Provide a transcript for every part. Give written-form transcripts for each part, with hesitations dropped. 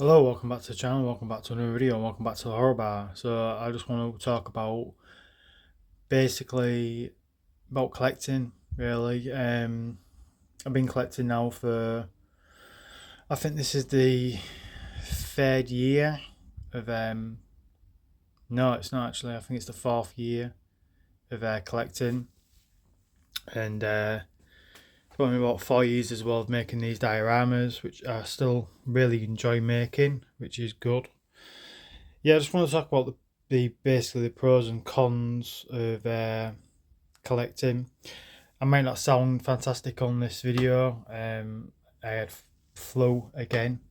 Hello, welcome back to the channel, welcome back to another video, welcome back to the horror bar. So I just want to talk about basically about collecting really. I've been collecting now for, I think this is the third year of no, it's not actually, I think it's the fourth year of collecting. And it's only about 4 years as well of making these dioramas, which I still really enjoy making, which is good. Yeah, I just want to talk about the basically the pros and cons of collecting. I might not sound fantastic on this video. I had flu again,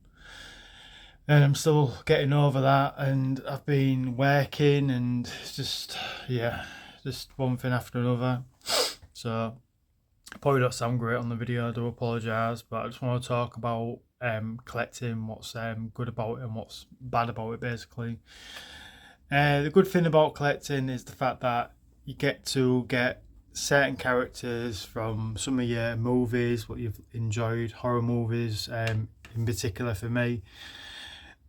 and I'm still getting over that. And I've been working, and it's just just one thing after another. So I probably don't sound great on the video. I do apologise, but I just want to talk about collecting, what's good about it and what's bad about it, basically. The good thing about collecting is the fact that you get to get certain characters from some of your movies, what you've enjoyed, horror movies in particular for me,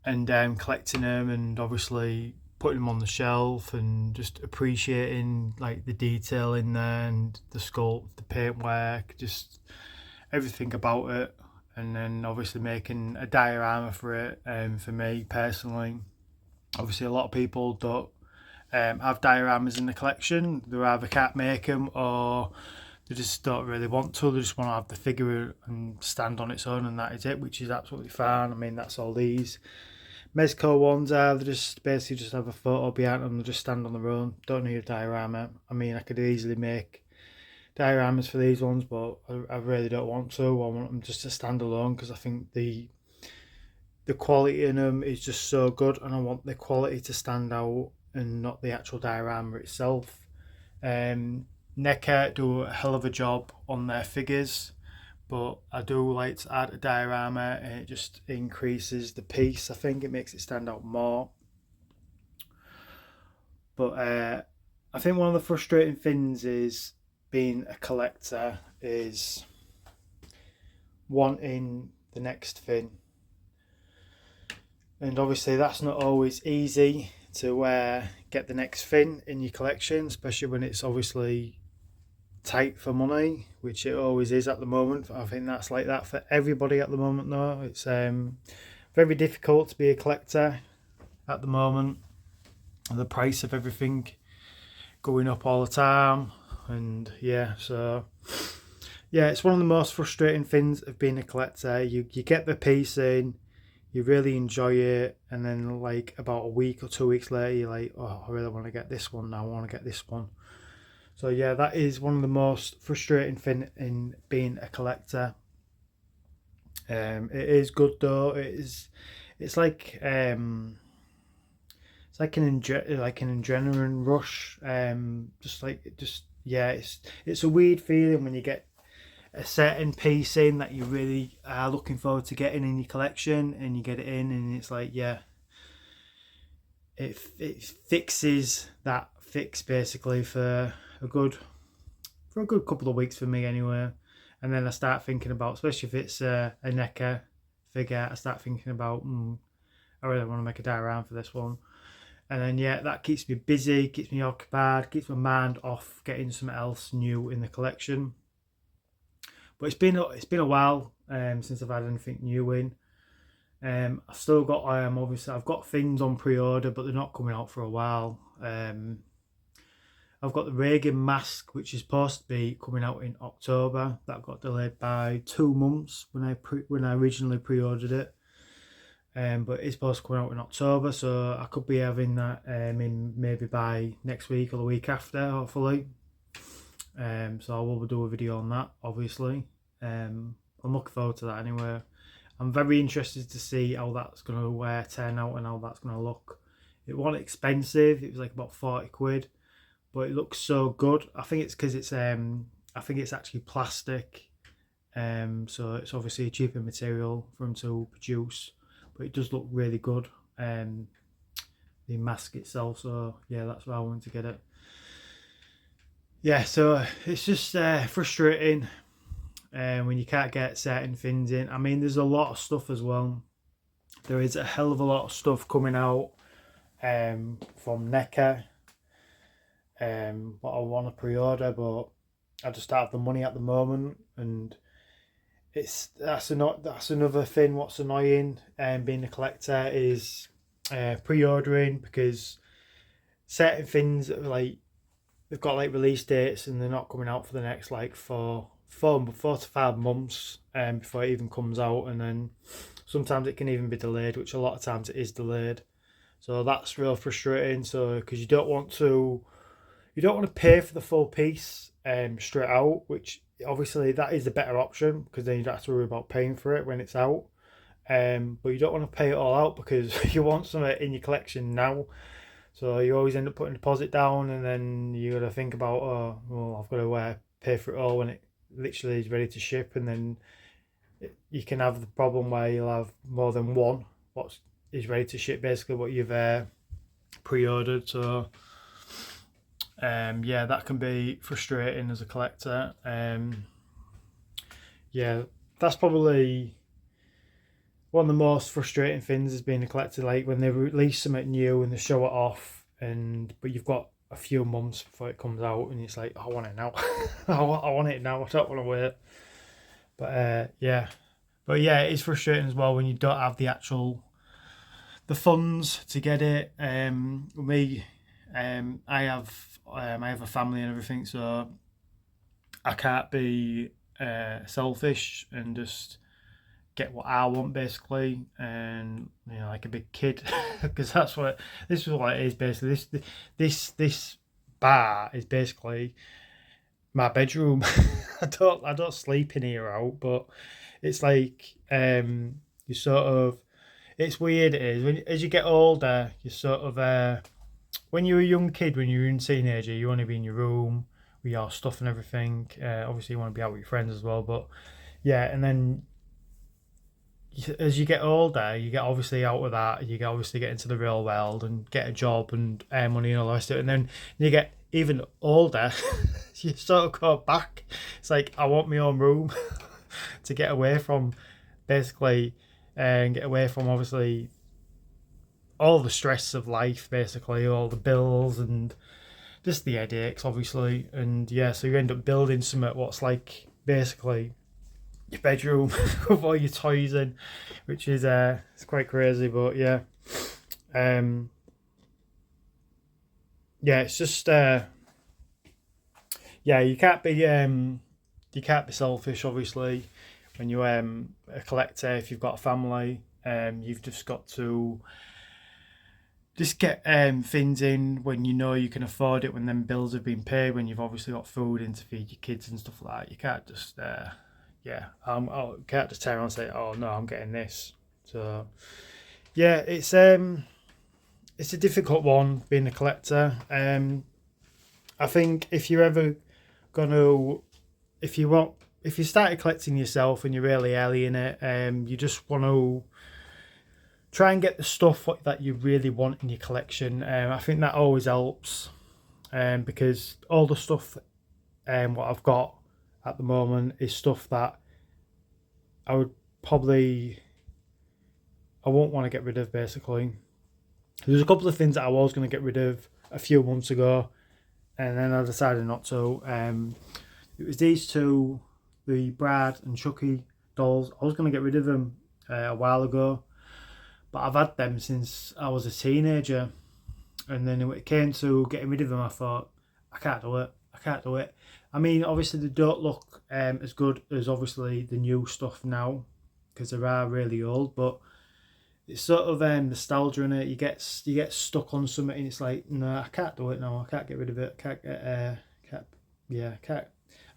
and collecting them and obviously putting them on the shelf and just appreciating like the detail in there and the sculpt, the paintwork, just everything about it. And then obviously making a diorama for it. For me personally, obviously a lot of people don't have dioramas in the collection. They either can't make them or they just don't really want to. They just want to have the figure and stand on its own, and that is it, which is absolutely fine. I mean, that's all these Mezco ones are. They just basically just have a photo behind them. They just stand on their own. Don't need a diorama. I mean, I could easily make dioramas for these ones, but I really don't want to. I want them just to stand alone because I think the quality in them is just so good, and I want the quality to stand out and not the actual diorama itself. NECA do a hell of a job on their figures, but I do like to add a diorama and it just increases the piece. I think it makes it stand out more. But I think one of the frustrating things is being a collector is wanting the next thing, and obviously that's not always easy to get the next thing in your collection, especially when it's obviously tight for money, which it always is at the moment. I think that's like that for everybody at the moment though. It's very difficult to be a collector at the moment. The price of everything going up all the time, and so it's one of the most frustrating things of being a collector. You get the piece in, you really enjoy it, and then like about a week or 2 weeks later you're like, oh, I really want to get this one now, I want to get this one. So yeah, that is one of the most frustrating thing in being a collector. It is good though. It's like it's like an adrenaline rush. It's a weird feeling when you get a certain piece in that you really are looking forward to getting in your collection, and you get it in, and it's like it fixes that fix basically for a good couple of weeks for me anyway. And then I start thinking about, especially if it's a NECA figure, I start thinking about I really want to make a diorama for this one. And then that keeps me busy, keeps me occupied, keeps my mind off getting something else new in the collection. But it's been a while since I've had anything new in. I've still got obviously I've got things on pre-order, but they're not coming out for a while. I've got the Reagan mask, which is supposed to be coming out in October. That got delayed by 2 months when I originally pre-ordered it. But it's supposed to come out in October, so I could be having that in maybe by next week or the week after, hopefully. So I will do a video on that, obviously. I'm looking forward to that anyway. I'm very interested to see how that's going to turn out and how that's going to look. It wasn't expensive. It was like about 40 quid, but it looks so good. I think it's because I think it's actually plastic. So it's obviously a cheaper material for them to produce, but it does look really good. The mask itself, so yeah, that's why I wanted to get it. Yeah, so it's just frustrating when you can't get certain things in. I mean, there's a lot of stuff as well there is a hell of a lot of stuff coming out from NECA. What I want to pre-order, but I just don't have the money at the moment, and that's another thing. What's annoying, being a collector, is pre-ordering, because certain things like they've got like release dates and they're not coming out for the next like four to 5 months before it even comes out, and then sometimes it can even be delayed, which a lot of times it is delayed. So that's real frustrating. So because you don't want to pay for the full piece straight out, which obviously that is the better option, because then you don't have to worry about paying for it when it's out. But you don't want to pay it all out because you want something in your collection now. So you always end up putting a deposit down, and then you got to think about, oh, well, I've got to pay for it all when it literally is ready to ship, and then you can have the problem where you'll have more than one what is ready to ship, basically what you've pre-ordered. So yeah, that can be frustrating as a collector. Yeah, that's probably one of the most frustrating things as being a collector, like when they release something new and they show it off, but you've got a few months before it comes out, and it's like, I want it now. I want it now. I don't want to wait. But yeah, it's frustrating as well when you don't have the funds to get it. Me, I have a family and everything, so I can't be selfish and just get what I want, basically, and like a big kid, because this is what it is basically. This bar is basically my bedroom. I don't sleep in here out, but it's like you sort of, it's weird. It is as you get older, you sort of when you're a young kid, when you're a teenager, you want to be in your room with your stuff and everything. Obviously, you want to be out with your friends as well, but yeah, and then as you get older, you get obviously out of that. You get obviously get into the real world and get a job and earn money and all the rest of it. And then you get even older, you sort of go back. It's like, I want my own room to get away from, basically, and get away from obviously all the stress of life, basically, all the bills and just the headaches, obviously. And yeah, so you end up building something what's like basically your bedroom with all your toys in, which is it's quite crazy. But yeah, it's just you can't be selfish, obviously, when you a collector. If you've got a family, you've just got to just get things in when you know you can afford it, when them bills have been paid, when you've obviously got food in to feed your kids and stuff like that. You can't just can't just turn around and say, oh no, I'm getting this. So yeah, it's a difficult one being a collector. I think if you're ever if you started collecting yourself and you're really early in it, you just want to try and get the stuff that you really want in your collection. I think that always helps, because all the stuff what I've got at the moment is stuff that I won't want to get rid of, basically. There's a couple of things that I was going to get rid of a few months ago, and then I decided not to. It was these two, the Brad and Chucky dolls. I was going to get rid of them a while ago, but I've had them since I was a teenager. And then when it came to getting rid of them, I thought, I can't do it. I mean, obviously they don't look as good as obviously the new stuff now, because they are really old, but it's sort of nostalgia in it. You get stuck on something and it's like, no, I can't do it now. I can't get rid of it. Can't. I've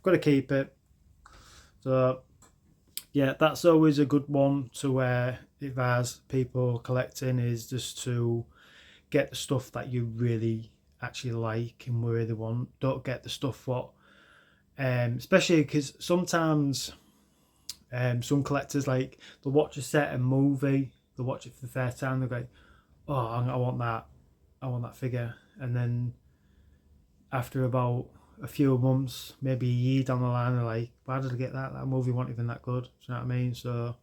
got to keep it. So yeah, that's always a good one to advise people collecting, is just to get the stuff that you really actually like and really want. Don't get the stuff what especially because sometimes some collectors, like, they'll watch a certain movie, they'll watch it for the first time, they'll go, oh, I want that figure, and then after about a few months, maybe a year down the line, they're like, why did I get that movie wasn't even that good. Do you know what I mean? So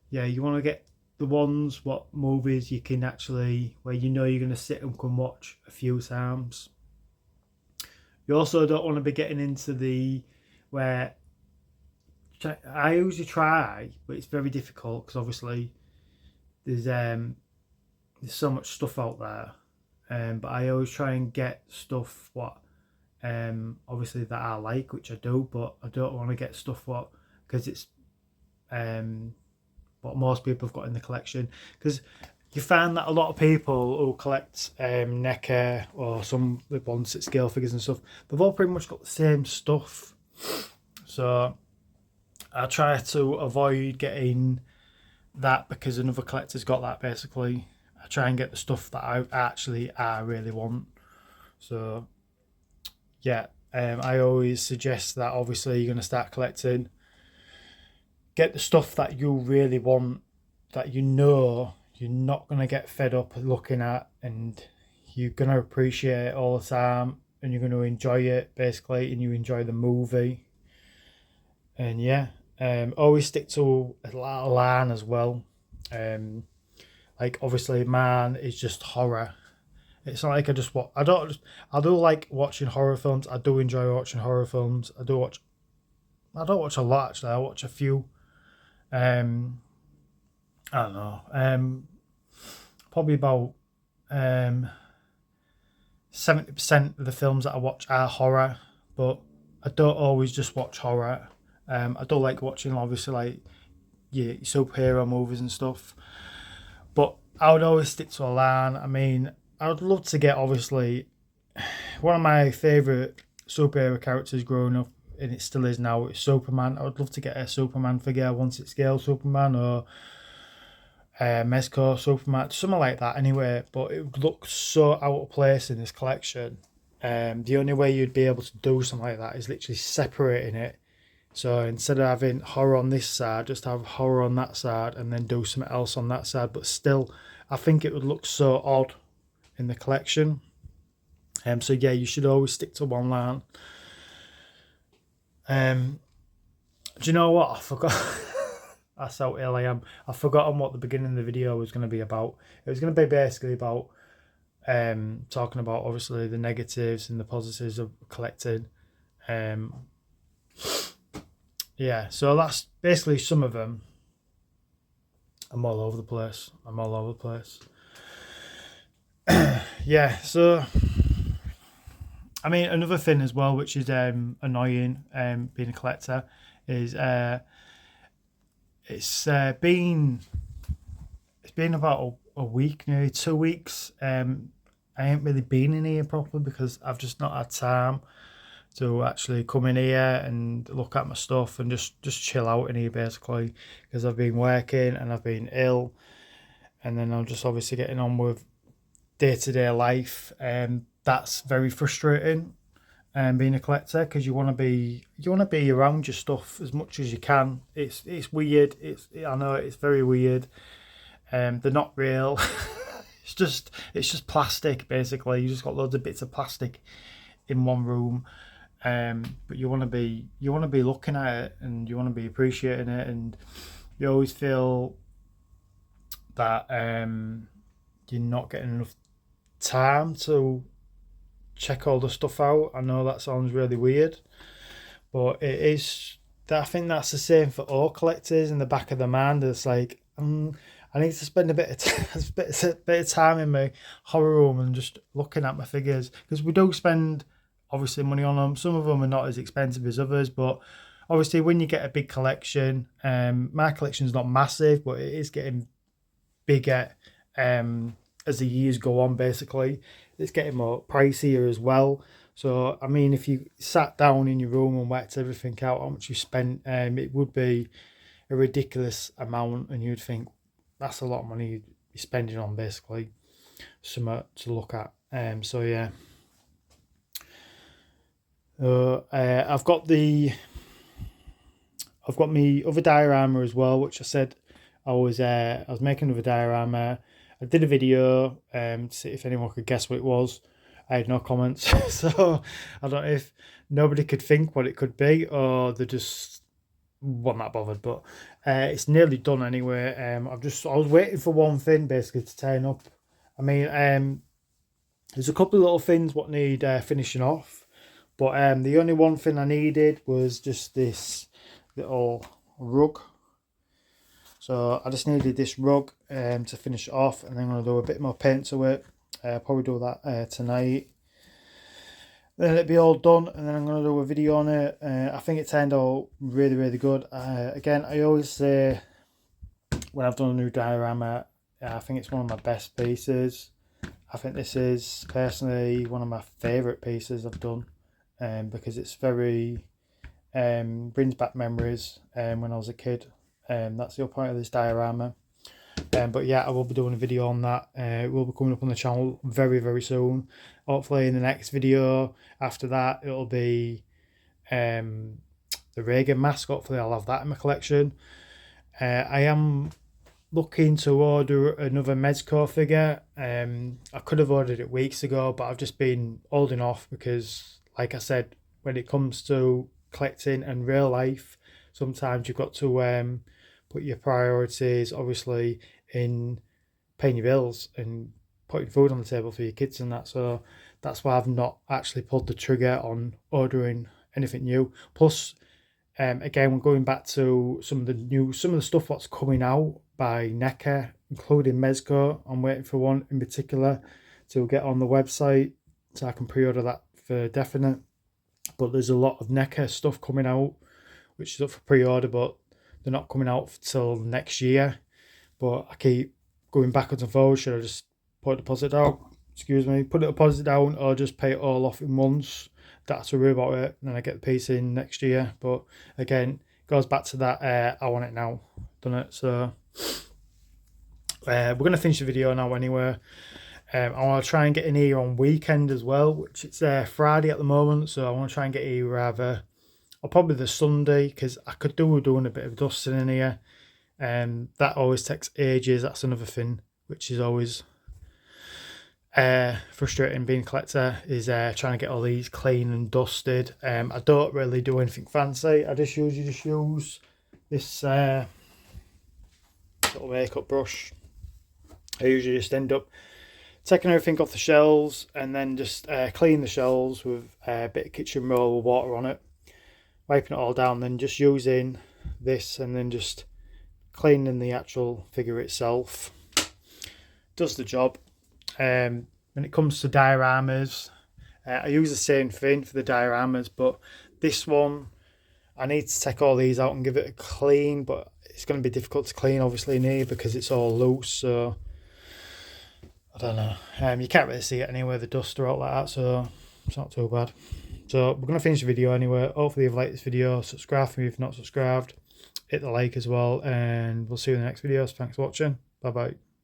yeah, you want to get the ones, what movies you can actually, where you know you're going to sit and can watch a few times. You also don't want to be getting into the, where I usually try, but it's very difficult because obviously there's so much stuff out there. But I always try and get stuff what obviously that I like, which I do, but I don't want to get stuff what, because it's what most people have got in the collection, because you find that a lot of people who collect NECA or some the ones at scale figures and stuff, they've all pretty much got the same stuff. So I try to avoid getting that because another collector's got that. Basically, I try and get the stuff that I really want. So yeah, I always suggest that obviously you're going to start collecting, get the stuff that you really want, that you know you're not going to get fed up looking at, and you're going to appreciate it all the time, and you're going to enjoy it basically, and you enjoy the movie. And yeah, always stick to a line as well. Like obviously mine is just horror. It's not like I just watch. I do like watching horror films. I do enjoy watching horror films. I don't watch a lot actually. I watch a few. I don't know. Probably about 70% of the films that I watch are horror, but I don't always just watch horror. I do like watching obviously like superhero movies and stuff, but I would always stick to a line. I mean, I would love to get obviously one of my favourite superhero characters growing up, and it still is now, it's Superman. I would love to get a Superman figure, once it's scale Superman or Mezco Superman, something like that anyway, but it would look so out of place in this collection. The only way you'd be able to do something like that is literally separating it. So instead of having horror on this side, just have horror on that side and then do something else on that side. But still, I think it would look so odd in the collection. So yeah, you should always stick to one line. Do you know what? I forgot. That's how ill I am. I've forgotten what the beginning of the video was going to be about. It was going to be basically about talking about obviously the negatives and the positives of collecting. Yeah, so that's basically some of them. I'm all over the place. Yeah, so I mean, another thing as well, which is annoying, being a collector, is it's been about a week, nearly 2 weeks. I ain't really been in here properly because I've just not had time to actually come in here and look at my stuff and just chill out in here basically, because I've been working and I've been ill, and then I'm just obviously getting on with day-to-day life, and that's very frustrating. Being a collector, because you want to be around your stuff as much as you can. It's weird. I know it's very weird. They're not real. it's just plastic basically. You just got loads of bits of plastic in one room. But you want to be looking at it, and you want to be appreciating it, and you always feel that you're not getting enough time to check all the stuff out. I know that sounds really weird, but it is. I think that's the same for all collectors in the back of the mind. It's like I need to spend a bit of time in my horror room and just looking at my figures, because we do spend obviously money on them. Some of them are not as expensive as others, but obviously when you get a big collection, my collection's not massive, but it is getting bigger as the years go on. Basically, it's getting more pricier as well. So I mean, if you sat down in your room and worked everything out, how much you spent, it would be a ridiculous amount, and you'd think that's a lot of money you'd be spending on basically something to look at. So yeah. I've got my other diorama as well, which I said I was making another diorama. I did a video to see if anyone could guess what it was. I had no comments, so I don't know if nobody could think what it could be, or they just wasn't that bothered, but it's nearly done anyway. I was waiting for one thing basically to turn up. I mean, there's a couple of little things what need finishing off, but the only one thing I needed was just this little rug. So I just needed this rug to finish it off, and then I'm going to do a bit more paint to it. Probably do that tonight. Then it'll be all done, and then I'm going to do a video on it. I think it turned out really, really good. Again, I always say when I've done a new diorama, I think it's one of my best pieces. I think this is personally one of my favourite pieces I've done, because it's very brings back memories when I was a kid. That's the whole point of this diorama. But yeah, I will be doing a video on that. It will be coming up on the channel very, very soon. Hopefully in the next video after that, it'll be the Reagan mask. Hopefully I'll have that in my collection. I am looking to order another Mezco figure. I could have ordered it weeks ago, but I've just been holding off because, like I said, when it comes to collecting and real life, sometimes you've got to put your priorities obviously in paying your bills and putting food on the table for your kids and that. So that's why I've not actually pulled the trigger on ordering anything new. Plus, again, we're going back to some of the stuff what's coming out by NECA, including Mezco. I'm waiting for one in particular to get on the website so I can pre-order that for definite. But there's a lot of NECA stuff coming out which is up for pre-order, but they're not coming out till next year. But I keep going backwards and forwards. Should I just put a deposit down? Put a deposit down, or just pay it all off in once? That's a worry about it. And then I get the piece in next year. But again, it goes back to that. I want it now. Done it. So we're gonna finish the video now anyway. I want to try and get in here on weekend as well, which it's Friday at the moment. So I want to try and get here rather. Or probably the Sunday, because I could do doing a bit of dusting in here. That always takes ages. That's another thing which is always frustrating being a collector, is trying to get all these clean and dusted. I don't really do anything fancy. I just usually use this little makeup brush. I usually just end up taking everything off the shelves and then just clean the shelves with a bit of kitchen roll with water on it, wiping it all down, then just using this and then just cleaning the actual figure itself. Does the job. When it comes to dioramas, I use the same thing for the dioramas, but this one I need to take all these out and give it a clean, but it's going to be difficult to clean obviously in here because it's all loose, so I don't know. You can't really see it anywhere, the dust or all like that, so it's not too bad. So we're going to finish the video anyway. Hopefully you've liked this video. Subscribe if you've not subscribed. Hit the like as well, and we'll see you in the next video. So thanks for watching. Bye bye.